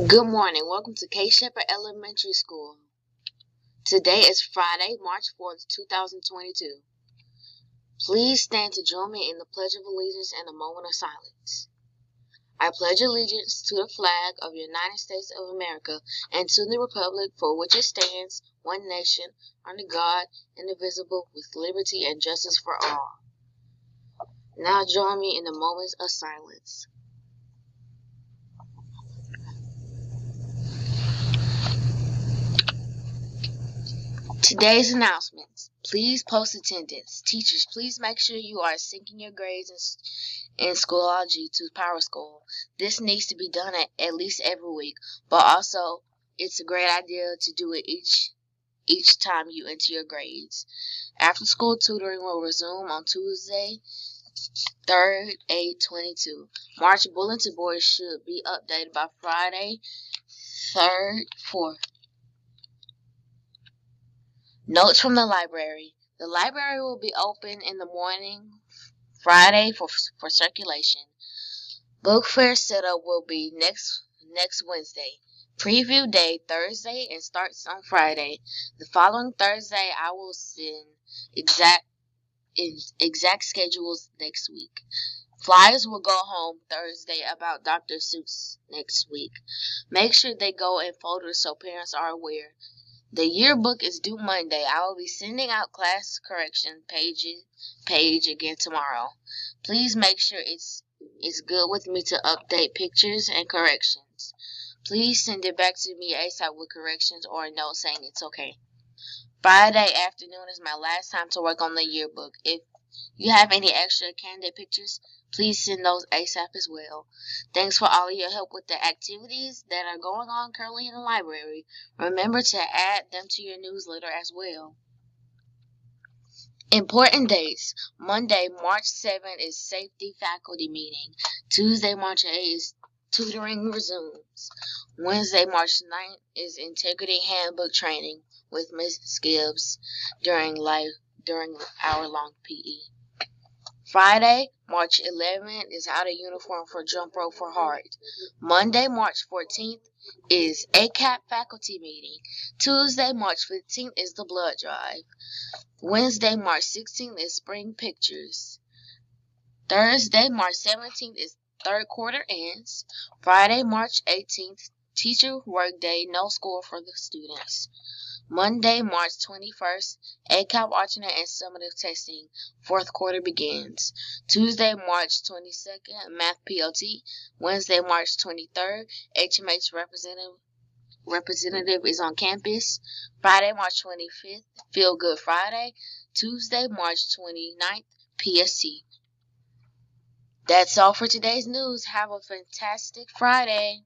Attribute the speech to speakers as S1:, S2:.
S1: Good morning. Welcome to K Shepherd Elementary School. Today is Friday, March 4th, 2022. Please stand to join me in the Pledge of Allegiance and a moment of silence. I pledge allegiance to the flag of the United States of America and to the republic for which it stands, one nation, under God, indivisible, with liberty and justice for all. Now join me in a moment of silence. Today's announcements. Please post attendance. Teachers, please make sure you are syncing your grades in Schoology to PowerSchool. This needs to be done at least every week, but also it's a great idea to do it each time you enter your grades. After school tutoring will resume on Tuesday, 3rd, 8/22. March bulletin board should be updated by Friday, 3rd, 4th. Notes from the library. The library will be open in the morning, Friday, for circulation. Book fair setup will be next Wednesday. Preview day Thursday and starts on Friday. The following Thursday, I will send exact schedules next week. Flyers will go home Thursday about Dr. Seuss next week. Make sure they go in folders so parents are aware. The yearbook is due Monday. I will be sending out class correction page again tomorrow. Please make sure it's good with me to update pictures and corrections. Please send it back to me ASAP with corrections or a note saying it's okay. Friday afternoon is my last time to work on the yearbook. If you have any extra candidate pictures, please send those ASAP as well. Thanks for all of your help with the activities that are going on currently in the library. Remember to add them to your newsletter as well. Important dates. Monday, March 7th is safety faculty meeting. Tuesday, March 8th is tutoring resumes. Wednesday, March 9th is integrity handbook training with Ms. Gibbs during hour-long PE. Friday, March 11th is out of uniform for jump rope for heart. Monday, March 14th is ACAP faculty meeting. Tuesday, March 15th is the blood drive. Wednesday, March 16th is spring pictures. Thursday, March 17th is third quarter ends. Friday, March 18th, teacher work day, no school for the students. Monday, March 21st, ACAP alternate and summative testing. Fourth quarter begins. Tuesday, March 22nd, math POT. Wednesday, March 23rd, HMH representative is on campus. Friday, March 25th, Feel Good Friday. Tuesday, March 29th, PST. That's all for today's news. Have a fantastic Friday.